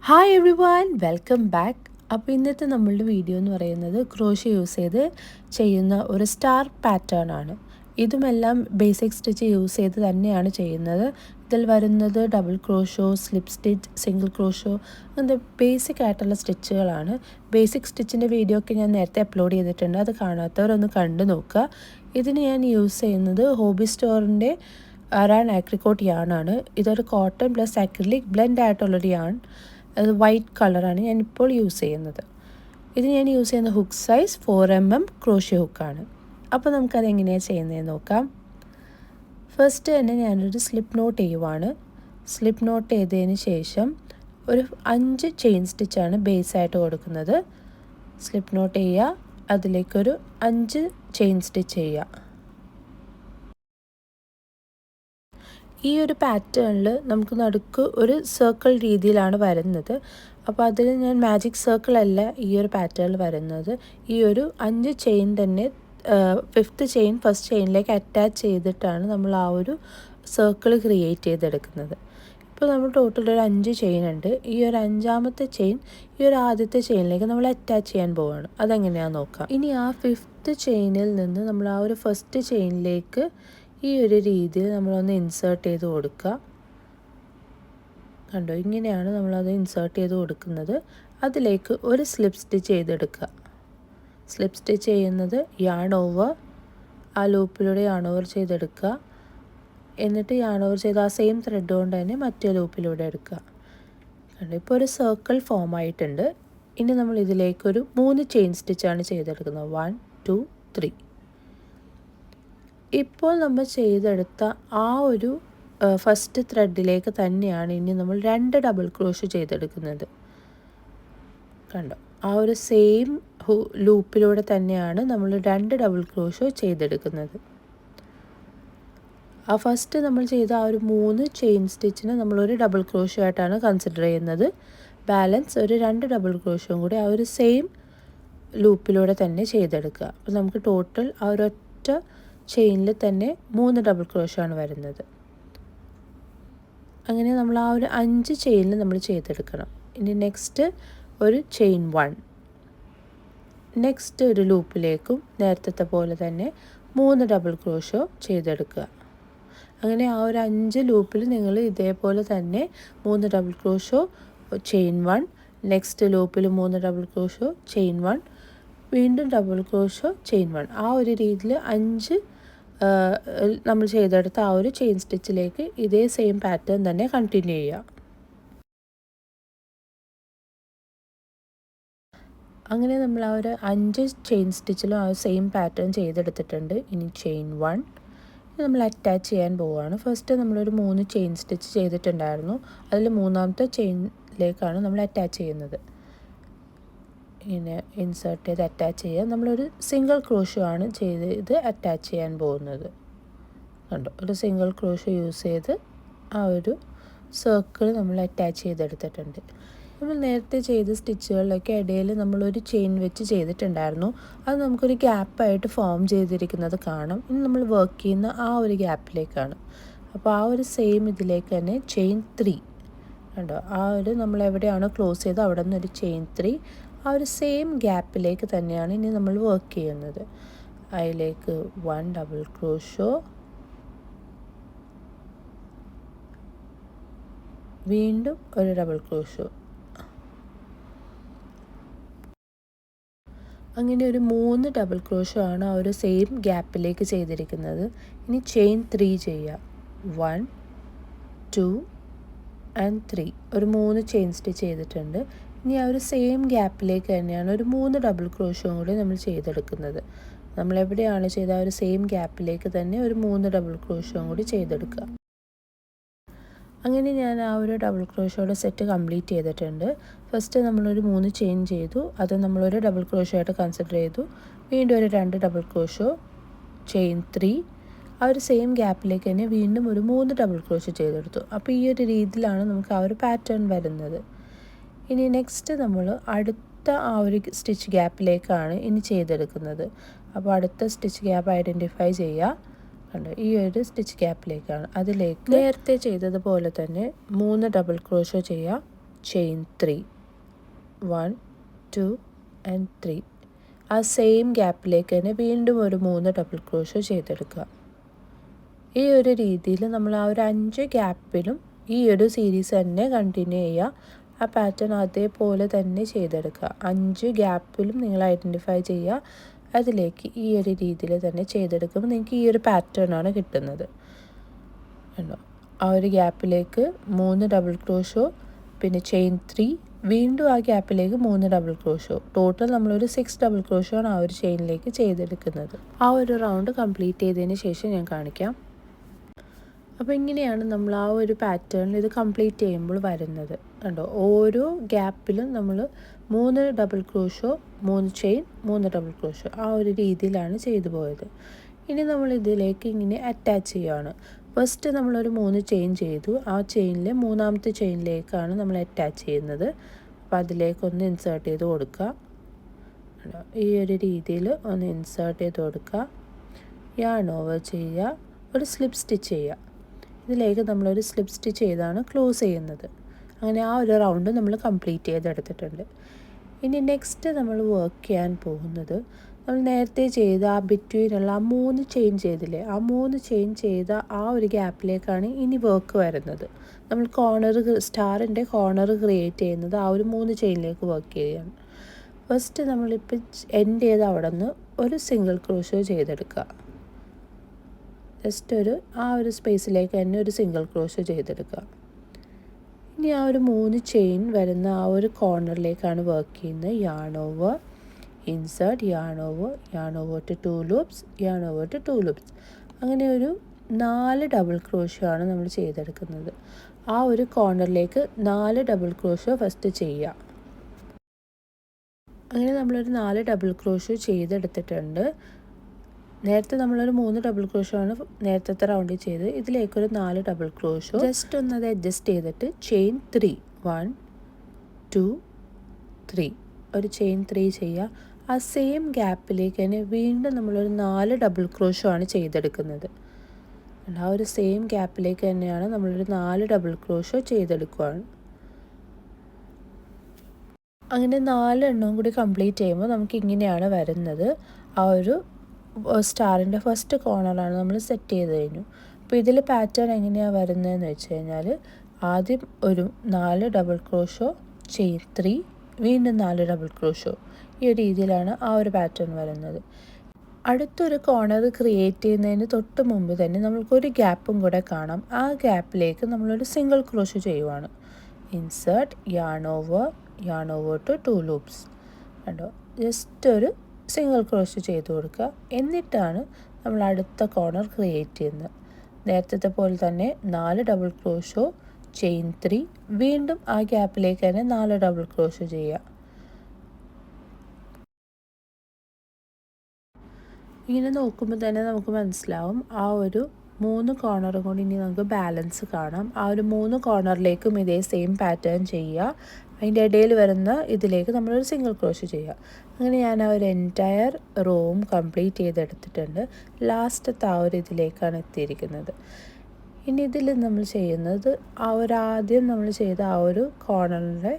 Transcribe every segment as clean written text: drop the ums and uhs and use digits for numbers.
Hi every one welcome back. അപ്പോൾ ഇന്നത്തെ നമ്മളുടെ വീഡിയോ എന്ന് പറയുന്നത് ക്രോഷ്യ യൂസ് ചെയ്ത് ചെയ്യുന്ന ഒരു സ്റ്റാർ പാറ്റേൺ ആണ്. ഇതുമെല്ലാം ബേസിക് സ്റ്റിച്ച് യൂസ് ചെയ്ത് തന്നെയാണ് ചെയ്യുന്നത്. ഇതിൽ വരുന്നത് double crochet, slip stitch, single crochet അങ്ങനത്തെ ബേസിക് ആയിട്ടുള്ള സ്റ്റിച്ചുകളാണ്. ബേസിക് സ്റ്റിച്ചിൻ്റെ വീഡിയോ ഒക്കെ ഞാൻ നേരത്തെ അപ്ലോഡ് ചെയ്തിട്ടുണ്ട്, അത് കാണാത്തവരൊന്ന് കണ്ടു നോക്കുക. ഇതിന് ഞാൻ യൂസ് ചെയ്യുന്നത് ഹോബി സ്റ്റോറിൻ്റെ അറാൻ ആക്രിക്കോട്ട് യാണാണ്. ഇതൊരു കോട്ടൺ പ്ലസ് അക്രിലിക് ബ്ലെൻഡ് ആയിട്ടുള്ളൊരു യാൺ. അത് വൈറ്റ് കളറാണ് ഞാനിപ്പോൾ യൂസ് ചെയ്യുന്നത്. ഇത് ഞാൻ യൂസ് ചെയ്യുന്ന ഹുക്ക് സൈസ് 4mm ക്രോഷ്യ ഹുക്കാണ്. അപ്പോൾ നമുക്കത് എങ്ങനെയാണ് ചെയ്യുന്നതെന്ന് നോക്കാം. ഫസ്റ്റ് തന്നെ ഞാനൊരു സ്ലിപ്പ് നോട്ട് ചെയ്യുവാണ്. സ്ലിപ്പ് നോട്ട് ചെയ്തതിന് ശേഷം ഒരു 5 ചെയിൻ സ്റ്റിച്ചാണ് ബേസായിട്ട് കൊടുക്കുന്നത്. സ്ലിപ്പ് നോട്ട് ചെയ്യുക, അതിലേക്കൊരു 5 ചെയിൻ സ്റ്റിച്ച് ചെയ്യുക. ഈ ഒരു പാറ്റേണിൽ നമുക്ക് നടുക്ക് ഒരു സർക്കിൾ രീതിയിലാണ് വരുന്നത്. അപ്പോൾ അതിൽ ഞാൻ മാജിക് സർക്കിൾ അല്ല ഈ ഒരു പാറ്റേണിൽ വരുന്നത്. ഈ ഒരു 5 ചെയിൻ തന്നെ 5th ചെയിൻ ഫസ്റ്റ് ചെയിനിലേക്ക് അറ്റാച്ച് ചെയ്തിട്ടാണ് നമ്മൾ ആ ഒരു സർക്കിൾ ക്രിയേറ്റ് ചെയ്തെടുക്കുന്നത്. ഇപ്പോൾ നമ്മൾ ടോട്ടൽ ഒരു 5 ചെയിൻ ഉണ്ട്. ഈ ഒരു 5ാമത്തെ ചെയിൻ ഈ ഒരു ആദ്യത്തെ ചെയിനിലേക്ക് നമ്മൾ അറ്റാച്ച് ചെയ്യാൻ പോവുകയാണ്. അതെങ്ങനെയാണെന്ന് നോക്കാം. ഇനി ആ 5th ചെയിനിൽ നിന്ന് നമ്മൾ ആ ഒരു ഫസ്റ്റ് ചെയിനിലേക്ക് ഈ ഒരു രീതിയിൽ നമ്മളൊന്ന് ഇൻസേർട്ട് ചെയ്ത് കൊടുക്കുക. കണ്ടോ, ഇങ്ങനെയാണ് നമ്മളത് ഇൻസേർട്ട് ചെയ്ത് കൊടുക്കുന്നത്. അതിലേക്ക് ഒരു സ്ലിപ്പ് സ്റ്റിച്ച് ചെയ്തെടുക്കുക. സ്ലിപ്പ് സ്റ്റിച്ച് ചെയ്യുന്നത് യാൺ ഓവർ, ആ ലൂപ്പിലൂടെ യാൺ ഓവർ ചെയ്തെടുക്കുക. എന്നിട്ട് യാൺ ഓവർ ചെയ്ത് ആ സെയിം ത്രെഡ് കൊണ്ട് തന്നെ മറ്റേ ലൂപ്പിലൂടെ എടുക്കുക. കണ്ടോ, ഇപ്പോൾ ഒരു സർക്കിൾ ഫോം ആയിട്ടുണ്ട്. ഇനി നമ്മൾ ഇതിലേക്കൊരു 3 ചെയിൻ സ്റ്റിച്ചാണ് ചെയ്തെടുക്കുന്നത്. 1 2 3. ഇപ്പോൾ നമ്മൾ ചെയ്തെടുത്ത ആ ഒരു ഫസ്റ്റ് ത്രെഡിലേക്ക് തന്നെയാണ് ഇനി നമ്മൾ 2 ഡബിൾ ക്രോഷ്യ ചെയ്തെടുക്കുന്നത്. കണ്ടോ, ആ ഒരു സെയിം ലൂപ്പിലൂടെ തന്നെയാണ് നമ്മൾ 2 ഡബിൾ ക്രോഷ്യ ചെയ്തെടുക്കുന്നത്. ആ ഫസ്റ്റ് നമ്മൾ ചെയ്ത ആ ഒരു 3 ചെയിൻ സ്റ്റിച്ചിന് നമ്മളൊരു ഡബിൾ ക്രോഷ്യ ആയിട്ടാണ് കൺസിഡർ ചെയ്യുന്നത്. ബാലൻസ് ഒരു 2 ഡബിൾ ക്രോഷ്യയും കൂടി ആ ഒരു സെയിം ലൂപ്പിലൂടെ തന്നെ ചെയ്തെടുക്കുക. അപ്പോൾ നമുക്ക് ടോട്ടൽ ആ ഒരൊറ്റ ചെയിനിൽ തന്നെ 3 ഡബിൾ ക്രോഷ്യാണ് വരുന്നത്. അങ്ങനെ നമ്മൾ ആ ഒരു 5 ചെയിനിൽ നമ്മൾ ചെയ്തെടുക്കണം. ഇനി നെക്സ്റ്റ് ഒരു ചെയിൻ 1, നെക്സ്റ്റ് ഒരു ലൂപ്പിലേക്കും നേരത്തെ പോലെ തന്നെ 3 ഡബിൾ ക്രോഷ്യോ ചെയ്തെടുക്കുക. അങ്ങനെ ആ ഒരു 5 ലൂപ്പിൽ നിങ്ങൾ ഇതേപോലെ തന്നെ 3 ഡബിൾ ക്രോഷ്യോ, ചെയിൻ 1, നെക്സ്റ്റ് ലൂപ്പിൽ 3 ഡബിൾ ക്രോഷ്യോ, ചെയിൻ 1, വീണ്ടും ഡബിൾ ക്രോഷ്യോ, ചെയിൻ 1, ആ ഒരു രീതിയിൽ 5 നമ്മൾ ചെയ്തെടുത്ത ആ ഒരു ചെയിൻ സ്റ്റിച്ചിലേക്ക് ഇതേ സെയിം പാറ്റേൺ തന്നെ കണ്ടിന്യൂ ചെയ്യുക. അങ്ങനെ നമ്മൾ ആ ഒരു 5 ചെയിൻ സ്റ്റിച്ചിലും ആ സെയിം പാറ്റേൺ ചെയ്തെടുത്തിട്ടുണ്ട്. ഇനി ചെയിൻ 1 നമ്മൾ അറ്റാച്ച് ചെയ്യാൻ പോവുകയാണ്. ഫസ്റ്റ് നമ്മളൊരു 3 ചെയിൻ സ്റ്റിച്ച് ചെയ്തിട്ടുണ്ടായിരുന്നു. അതിൽ 3ാമത്തെ ചെയിനിലേക്കാണ് നമ്മൾ അറ്റാച്ച് ചെയ്യുന്നത്. ഇങ്ങനെ ഇൻസേർട്ട് ചെയ്ത് അറ്റാച്ച് ചെയ്യുക. നമ്മളൊരു സിംഗിൾ ക്രോഷ്യോ ആണ് ചെയ്ത് അറ്റാച്ച് ചെയ്യാൻ പോകുന്നത്. കണ്ടോ, ഒരു സിംഗിൾ ക്രോഷ്യോ യൂസ് ചെയ്ത് ആ ഒരു സർക്കിൾ നമ്മൾ അറ്റാച്ച് ചെയ്തെടുത്തിട്ടുണ്ട്. നമ്മൾ നേരത്തെ ചെയ്ത സ്റ്റിച്ചുകളിലൊക്കെ ഇടയിൽ നമ്മളൊരു ചെയിൻ വെച്ച് ചെയ്തിട്ടുണ്ടായിരുന്നു. അത് നമുക്കൊരു ഗ്യാപ്പായിട്ട് ഫോം ചെയ്തിരിക്കുന്നത് കാണാം. ഇനി നമ്മൾ വർക്ക് ചെയ്യുന്ന ആ ഒരു ഗ്യാപ്പിലേക്കാണ്. അപ്പോൾ ആ ഒരു സെയിം ഇതിലേക്ക് തന്നെ ചെയിൻ 3 കണ്ടോ, ആ ഒരു നമ്മൾ എവിടെയാണോ ക്ലോസ് ചെയ്ത് അവിടെ നിന്ന് ഒരു ചെയിൻ 3 ആ ഒരു സെയിം ഗ്യാപ്പിലേക്ക് തന്നെയാണ് ഇനി നമ്മൾ വർക്ക് ചെയ്യുന്നത്. അതിലേക്ക് 1 ഡബിൾ ക്രോഷ്യോ, വീണ്ടും ഒരു ഡബിൾ ക്രോഷ്യോ. അങ്ങനെ ഒരു 3 ഡബിൾ ക്രോഷ്യോ ആണ് ആ ഒരു സെയിം ഗ്യാപ്പിലേക്ക് ചെയ്തിരിക്കുന്നത്. ഇനി ചെയിൻ 3 ചെയ്യുക. 1 2 and 3 ഒരു 3 ചെയിൻ സ്റ്റിച്ച് ചെയ്തിട്ടുണ്ട്. ഇനി ആ ഒരു സെയിം ഗ്യാപ്പിലേക്ക് തന്നെയാണ് ഒരു 3 ഡബിൾ ക്രോഷ്യോയും കൂടി നമ്മൾ ചെയ്തെടുക്കുന്നത്. നമ്മളെവിടെയാണ് ചെയ്ത ആ ഒരു സെയിം ഗ്യാപ്പിലേക്ക് തന്നെ ഒരു 3 ഡബിൾ ക്രോഷ്യോയും കൂടി ചെയ്തെടുക്കുക. അങ്ങനെ ഞാൻ ആ ഒരു ഡബിൾ ക്രോഷ്യോയുടെ സെറ്റ് കംപ്ലീറ്റ് ചെയ്തിട്ടുണ്ട്. ഫസ്റ്റ് നമ്മളൊരു 3 ചെയിൻ ചെയ്തു, അത് നമ്മളൊരു ഡബിൾ ക്രോഷ്യോ ആയിട്ട് കൺസിഡർ ചെയ്തു. വീണ്ടും ഒരു 2 ഡബിൾ ക്രോഷ്യോ, ചെയിൻ 3 ആ ഒരു സെയിം ഗ്യാപ്പിലേക്ക് തന്നെ വീണ്ടും ഒരു 3 ഡബിൾ ക്രോഷ്യോ ചെയ്തെടുത്തു. അപ്പോൾ ഈ ഒരു രീതിയിലാണ് നമുക്ക് ആ ഒരു പാറ്റേൺ വരുന്നത്. ഇനി നെക്സ്റ്റ് നമ്മൾ അടുത്ത ആ ഒരു സ്റ്റിച്ച് ഗ്യാപ്പിലേക്കാണ് ഇനി ചെയ്തെടുക്കുന്നത്. അപ്പോൾ അടുത്ത സ്റ്റിച്ച് ഗ്യാപ്പ് ഐഡൻറ്റിഫൈ ചെയ്യുക. കണ്ടോ, ഈ ഒരു സ്റ്റിച്ച് ഗ്യാപ്പിലേക്കാണ്. അതിലേക്ക് നേരത്തെ ചെയ്തതുപോലെ തന്നെ 3 ഡബിൾ ക്രോഷ്യോ ചെയ്യുക. Chain 3, 1 2 and 3. ആ സെയിം ഗ്യാപ്പിലേക്ക് തന്നെ വീണ്ടും ഒരു 3 ഡബിൾ ക്രോഷോ ചെയ്തെടുക്കുക. ഈ ഒരു രീതിയിൽ നമ്മൾ ആ ഒരു 5 ഗ്യാപ്പിലും ഈ ഒരു സീരീസ് തന്നെ കണ്ടിന്യൂ ചെയ്യുക. ആ പാറ്റേൺ അതേപോലെ തന്നെ ചെയ്തെടുക്കുക. 5 ഗ്യാപ്പിലും നിങ്ങൾ ഐഡൻറ്റിഫൈ ചെയ്യുക. അതിലേക്ക് ഈ ഒരു രീതിയിൽ തന്നെ ചെയ്തെടുക്കുമ്പോൾ നിങ്ങൾക്ക് ഈ ഒരു പാറ്റേൺ ആണ് കിട്ടുന്നത്. കണ്ടോ, ആ ഒരു ഗ്യാപ്പിലേക്ക് 3 ഡബിൾ ക്രോഷോ, പിന്നെ ചെയിൻ 3, വീണ്ടും ആ ഗ്യാപ്പിലേക്ക് 3 ഡബിൾ ക്രോഷോ. ടോട്ടൽ നമ്മളൊരു 6 ഡബിൾ ക്രോഷോ ആണ് ആ ഒരു ചെയിനിലേക്ക് ചെയ്തെടുക്കുന്നത്. ആ ഒരു റൗണ്ട് കംപ്ലീറ്റ് ചെയ്തതിന് ശേഷം ഞാൻ കാണിക്കാം. അപ്പോൾ ഇങ്ങനെയാണ് നമ്മൾ ആ ഒരു പാറ്റേണിൽ ഇത് കംപ്ലീറ്റ് ചെയ്യുമ്പോൾ വരുന്നത്. കണ്ടോ, ഓരോ ഗ്യാപ്പിലും നമ്മൾ 3 double crochet, 3 chain, 3 double crochet, ആ ഒരു രീതിയിലാണ് ചെയ്തു പോയത്. ഇനി നമ്മൾ ഇതിലേക്ക് ഇങ്ങനെ അറ്റാച്ച് ചെയ്യുകയാണ്. ഫസ്റ്റ് നമ്മളൊരു 3 ചെയിൻ ചെയ്തു. ആ ചെയിനിൽ മൂന്നാമത്തെ ചെയിനിലേക്കാണ് നമ്മൾ അറ്റാച്ച് ചെയ്യുന്നത്. അപ്പോൾ അതിലേക്കൊന്ന് ഇൻസേർട്ട് ചെയ്ത് കൊടുക്കുക. ഈ ഒരു രീതിയിൽ ഒന്ന് ഇൻസേർട്ട് ചെയ്ത് കൊടുക്കുക. യാൺ ഓവർ ചെയ്യുക, ഒരു സ്ലിപ്പ് സ്റ്റിച്ച് ചെയ്യുക. ഇതിലേക്ക് നമ്മളൊരു സ്ലിപ്പ് സ്റ്റിച്ച് ചെയ്താണ് ക്ലോസ് ചെയ്യുന്നത്. അങ്ങനെ ആ ഒരു റൗണ്ട് നമ്മൾ കംപ്ലീറ്റ് ചെയ്തെടുത്തിട്ടുണ്ട്. ഇനി നെക്സ്റ്റ് നമ്മൾ വർക്ക് ചെയ്യാൻ പോകുന്നത്, നമ്മൾ നേരത്തെ ചെയ്ത ആ ബിറ്റ്വീനുള്ള ആ 3 ചെയിൻ ചെയ്തില്ലേ, ആ 3 ചെയിൻ ചെയ്ത ആ ഒരു ഗ്യാപ്പിലേക്കാണ് ഇനി വർക്ക് വരുന്നത്. നമ്മൾ സ്റ്റാറിൻ്റെ കോർണർ ക്രിയേറ്റ് ചെയ്യുന്നത് ആ ഒരു 3 ചെയിനിലേക്ക് വർക്ക് ചെയ്യുകയാണ്. ഫസ്റ്റ് നമ്മളിപ്പോൾ എൻഡ് ചെയ്ത് അവിടെ നിന്ന് ഒരു സിംഗിൾ ക്രോഷോ ചെയ്തെടുക്കുക. ജസ്റ്റ് ആ ഒരു സ്പേസിലേക്ക് തന്നെ ഒരു സിംഗിൾ ക്രോഷോ ചെയ്തെടുക്കുക. ഇനി ആ ഒരു 3 ചെയിൻ വരുന്ന ആ ഒരു കോർണറിലേക്കാണ് വർക്ക് ചെയ്യുന്നത്. Yarn over, insert, yarn over to 2 loops, yarn over to 2 loops. അങ്ങനെ ഒരു 4 ഡബിൾ ക്രോഷോ ആണ് നമ്മൾ ചെയ്തെടുക്കുന്നത്. ആ ഒരു കോർണറിലേക്ക് 4 ഡബിൾ ക്രോഷോ ഫസ്റ്റ് ചെയ്യുക. അങ്ങനെ നമ്മളൊരു 4 ഡബിൾ ക്രോഷോ ചെയ്തെടുത്തിട്ടുണ്ട്. നേരത്തെ നമ്മളൊരു 3 ഡബിൾ ക്രോഷോ ആണ് നേരത്തെ റൗണ്ടിൽ ചെയ്ത്. ഇതിലേക്കൊരു 4 ഡബിൾ ക്രോഷോ ജസ്റ്റ് ഒന്നത് അഡ്ജസ്റ്റ് ചെയ്തിട്ട് ചെയിൻ 3, 1 2 3, ഒരു ചെയിൻ 3 ചെയ്യുക. ആ സെയിം ഗ്യാപ്പിലേക്ക് തന്നെ വീണ്ടും നമ്മളൊരു 4 ഡബിൾ ക്രോഷോ ആണ് ചെയ്തെടുക്കുന്നത്. ആ ഒരു സെയിം ഗ്യാപ്പിലേക്ക് തന്നെയാണ് നമ്മളൊരു 4 ഡബിൾ ക്രോഷോ ചെയ്തെടുക്കുകയാണ്. അങ്ങനെ 4 എണ്ണവും കൂടി കംപ്ലീറ്റ് ചെയ്യുമ്പോൾ നമുക്ക് ഇങ്ങനെയാണ് വരുന്നത്. ആ ഒരു സ്റ്റാറിൻ്റെ ഫസ്റ്റ് കോർണറാണ് നമ്മൾ സെറ്റ് ചെയ്ത് കഴിഞ്ഞു. അപ്പോൾ ഇതിൽ പാറ്റേൺ എങ്ങനെയാണ് വരുന്നതെന്ന് വെച്ച് കഴിഞ്ഞാൽ, ആദ്യം ഒരു 4 ഡബിൾ ക്രോഷോ, ചെയിൻ 3, വീണ്ടും 4 ഡബിൾ ക്രോഷോ. ഈ ഒരു രീതിയിലാണ് ആ ഒരു പാറ്റേൺ വരുന്നത്. അടുത്തൊരു കോർണർ ക്രിയേറ്റ് ചെയ്യുന്നതിന് തൊട്ട് മുമ്പ് തന്നെ നമ്മൾക്കൊരു ഗ്യാപ്പും കൂടെ കാണാം. ആ ഗ്യാപ്പിലേക്ക് നമ്മളൊരു സിംഗിൾ ക്രോഷോ ചെയ്യുവാണ്. Insert, yarn over to 2 loops. കണ്ടോ, ജസ്റ്റ് ഒരു സിംഗിൾ ക്രോഷോ ചെയ്ത് കൊടുക്കുക. എന്നിട്ടാണ് നമ്മൾ അടുത്ത കോർണർ ക്രിയേറ്റ് ചെയ്യുന്നത്. നേരത്തെ പോലെ തന്നെ 4 ഡബിൾ ക്രോഷോ, ചെയിൻ 3, വീണ്ടും ആ ഗ്യാപ്പിലേക്ക് തന്നെ 4 ഡബിൾ ക്രോഷോ ചെയ്യുക. ഇങ്ങനെ നോക്കുമ്പോൾ തന്നെ നമുക്ക് മനസ്സിലാവും ആ ഒരു 3 കോർണറും കൂടി ഇനി നമുക്ക് ബാലൻസ് കാണാം. ആ ഒരു 3 കോർണറിലേക്കും ഇതേ സെയിം പാറ്റേൺ ചെയ്യുക. അതിൻ്റെ ഇടയിൽ വരുന്ന ഇതിലേക്ക് നമ്മളൊരു സിംഗിൾ ക്രോഷോ ചെയ്യുക. അങ്ങനെ ഞാൻ ആ ഒരു എൻറ്റയർ റോവും കംപ്ലീറ്റ് ചെയ്തെടുത്തിട്ടുണ്ട്. ലാസ്റ്റത്തെ ആ ഒരു ഇതിലേക്കാണ് എത്തിയിരിക്കുന്നത്. ഇനി ഇതിൽ നമ്മൾ ചെയ്യുന്നത്, ആ ഒരു ആദ്യം നമ്മൾ ചെയ്ത ആ ഒരു കോർണറിൻ്റെ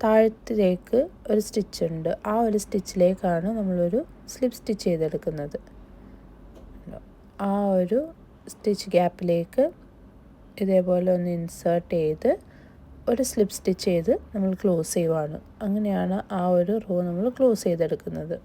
താഴത്തിലേക്ക് ഒരു സ്റ്റിച്ച് ഉണ്ട്. ആ ഒരു സ്റ്റിച്ചിലേക്കാണ് നമ്മളൊരു സ്ലിപ്പ് സ്റ്റിച്ച് ചെയ്തെടുക്കുന്നത്. ആ ഒരു സ്റ്റിച്ച് ഗ്യാപ്പിലേക്ക് ഇതേപോലെ ഒന്ന് ഇൻസേർട്ട് ചെയ്ത് ഒരു സ്ലിപ്പ് സ്റ്റിച്ച് ചെയ്ത് നമ്മൾ ക്ലോസ് ചെയ്യുവാണ്. അങ്ങനെയാണ് ആ ഒരു റോ നമ്മൾ ക്ലോസ് ചെയ്തെടുക്കുന്നത്.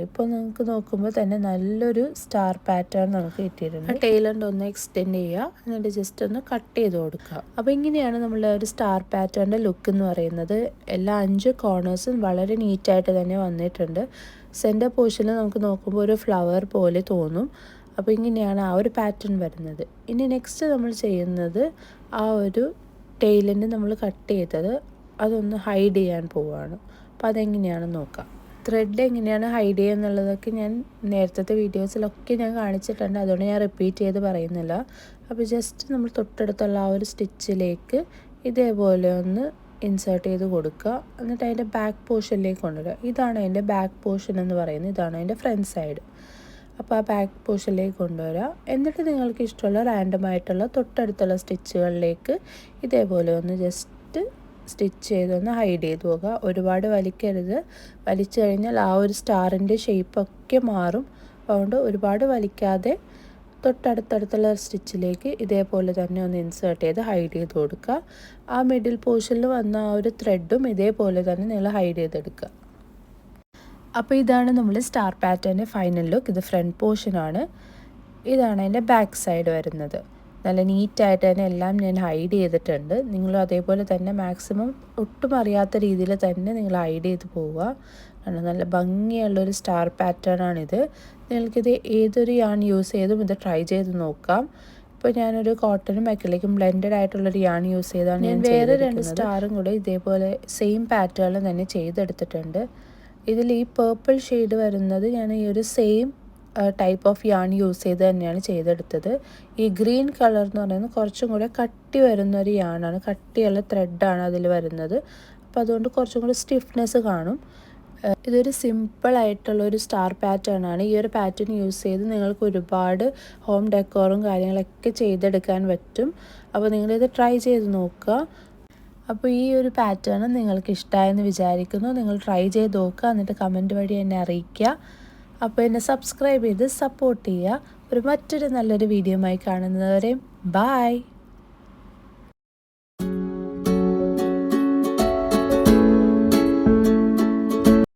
ഇപ്പോൾ നമുക്ക് നോക്കുമ്പോൾ തന്നെ നല്ലൊരു സ്റ്റാർ പാറ്റേൺ നമുക്ക് കിട്ടിയിട്ടുണ്ട്. ടൈലറിൻ്റെ ഒന്ന് എക്സ്റ്റെൻഡ് ചെയ്യുക, എന്നിട്ട് ജസ്റ്റ് ഒന്ന് കട്ട് ചെയ്ത് കൊടുക്കുക. അപ്പോൾ ഇങ്ങനെയാണ് നമ്മളുടെ ഒരു സ്റ്റാർ പാറ്റേണിൻ്റെ ലുക്ക് എന്ന് പറയുന്നത്. എല്ലാ 5 കോർണേഴ്സും വളരെ നീറ്റായിട്ട് തന്നെ വന്നിട്ടുണ്ട്. സെൻറ്റർ പോർഷനിൽ നമുക്ക് നോക്കുമ്പോൾ ഒരു ഫ്ലവർ പോലെ തോന്നും. അപ്പോൾ ഇങ്ങനെയാണ് ആ ഒരു പാറ്റേൺ വരുന്നത്. ഇനി നെക്സ്റ്റ് നമ്മൾ ചെയ്യുന്നത്, ആ ഒരു ടെയിലിൻ്റെ നമ്മൾ കട്ട് ചെയ്തത് അതൊന്ന് ഹൈഡ് ചെയ്യാൻ പോവുകയാണ്. അപ്പോൾ അതെങ്ങനെയാണെന്ന് നോക്കാം. ത്രെഡ് എങ്ങനെയാണ് ഹൈഡ് ചെയ്യുക എന്നുള്ളതൊക്കെ ഞാൻ നേരത്തെ വീഡിയോസിലൊക്കെ ഞാൻ കാണിച്ചിട്ടുണ്ട്. അതുകൊണ്ട് ഞാൻ റിപ്പീറ്റ് ചെയ്ത് പറയുന്നില്ല. അപ്പോൾ ജസ്റ്റ് നമ്മൾ തൊട്ടടുത്തുള്ള ആ ഒരു സ്റ്റിച്ചിലേക്ക് ഇതേപോലെ ഒന്ന് ഇൻസേർട്ട് ചെയ്ത് കൊടുക്കുക. എന്നിട്ട് അതിൻ്റെ ബാക്ക് പോർഷനിലേക്ക് കൊണ്ടുവരിക. ഇതാണ് അതിൻ്റെ ബാക്ക് പോർഷൻ എന്ന് പറയുന്നത്. ഇതാണ് അതിൻ്റെ ഫ്രണ്ട് സൈഡ്. അപ്പോൾ ആ ബാക്ക് പോർഷനിലേക്ക് കൊണ്ടുവരിക. എന്നിട്ട് നിങ്ങൾക്ക് ഇഷ്ടമുള്ള റാൻഡമായിട്ടുള്ള തൊട്ടടുത്തുള്ള സ്റ്റിച്ചുകളിലേക്ക് ഇതേപോലെ ഒന്ന് ജസ്റ്റ് സ്റ്റിച്ച് ചെയ്തൊന്ന് ഹൈഡ് ചെയ്ത് പോകുക. ഒരുപാട് വലിക്കരുത്. വലിച്ചു കഴിഞ്ഞാൽ ആ ഒരു സ്റ്റാറിൻ്റെ ഷേപ്പൊക്കെ മാറും. അതുകൊണ്ട് ഒരുപാട് വലിക്കാതെ തൊട്ടടുത്തടുത്തുള്ള സ്റ്റിച്ചിലേക്ക് ഇതേപോലെ തന്നെ ഒന്ന് ഇൻസേർട്ട് ചെയ്ത് ഹൈഡ് ചെയ്ത് കൊടുക്കുക. ആ മിഡിൽ പോർഷനിൽ വന്ന ആ ഒരു ത്രെഡും ഇതേപോലെ തന്നെ നിങ്ങൾ ഹൈഡ് ചെയ്തെടുക്കുക. അപ്പോൾ ഇതാണ് നമ്മൾ സ്റ്റാർ പാറ്റേണിൻ്റെ ഫൈനൽ ലുക്ക്. ഇത് ഫ്രണ്ട് പോർഷനാണ്. ഇതാണ് അതിൻ്റെ ബാക്ക് സൈഡ് വരുന്നത്. നല്ല നീറ്റായിട്ട് തന്നെ എല്ലാം ഞാൻ ഹൈഡ് ചെയ്തിട്ടുണ്ട്. നിങ്ങൾ അതേപോലെ തന്നെ മാക്സിമം ഒട്ടും അറിയാത്ത രീതിയിൽ തന്നെ നിങ്ങൾ ഹൈഡ് ചെയ്ത് പോവുക. കാരണം നല്ല ഭംഗിയുള്ളൊരു സ്റ്റാർ പാറ്റേൺ ആണിത്. നിങ്ങൾക്കിത് ഏതൊരു യാൺ യൂസ് ചെയ്തും ഇത് ട്രൈ ചെയ്ത് നോക്കാം. ഇപ്പോൾ ഞാനൊരു കോട്ടനും അക്രിലിക്കും ബ്ലെൻഡഡ് ആയിട്ടുള്ളൊരു യാൺ യൂസ് ചെയ്താണ് ഞാൻ വേറെ 2 സ്റ്റാറും കൂടെ ഇതേപോലെ സെയിം പാറ്റേണിൽ തന്നെ ചെയ്തെടുത്തിട്ടുണ്ട്. ഇതിൽ ഈ പേർപ്പിൾ ഷെയ്ഡ് വരുന്നത് ഞാൻ ഈ ഒരു same type of yarn use ചെയ്ത് തന്നെയാണ് ചെയ്തെടുത്തത്. ഈ ഗ്രീൻ കളർ എന്ന് പറയുന്നത് കുറച്ചും കൂടെ കട്ടി വരുന്നൊരു യാണാണ്. കട്ടിയുള്ള ത്രെഡാണ് അതിൽ വരുന്നത്. അപ്പോൾ അതുകൊണ്ട് കുറച്ചും കൂടി സ്റ്റിഫ്നെസ് കാണും. ഇതൊരു സിമ്പിളായിട്ടുള്ളൊരു സ്റ്റാർ പാറ്റേൺ ആണ്. ഈ ഒരു പാറ്റേൺ യൂസ് ചെയ്ത് നിങ്ങൾക്ക് ഒരുപാട് ഹോം ഡെക്കോറും കാര്യങ്ങളൊക്കെ ചെയ്തെടുക്കാൻ പറ്റും. അപ്പോൾ നിങ്ങളിത് ട്രൈ ചെയ്ത് നോക്കുക. അപ്പോൾ ഈ ഒരു പാറ്റേൺ നിങ്ങൾക്ക് ഇഷ്ടമായെന്ന് വിചാരിക്കുന്നു. നിങ്ങൾ ട്രൈ ചെയ്ത് നോക്കുക. എന്നിട്ട് കമൻറ്റ് വഴി എന്നെ അറിയിക്കുക. അപ്പോൾ എന്നെ സബ്സ്ക്രൈബ് ചെയ്ത് സപ്പോർട്ട് ചെയ്യുക. മറ്റൊരു നല്ലൊരു വീഡിയോയുമായി കാണുന്നതുവരെ ബൈ.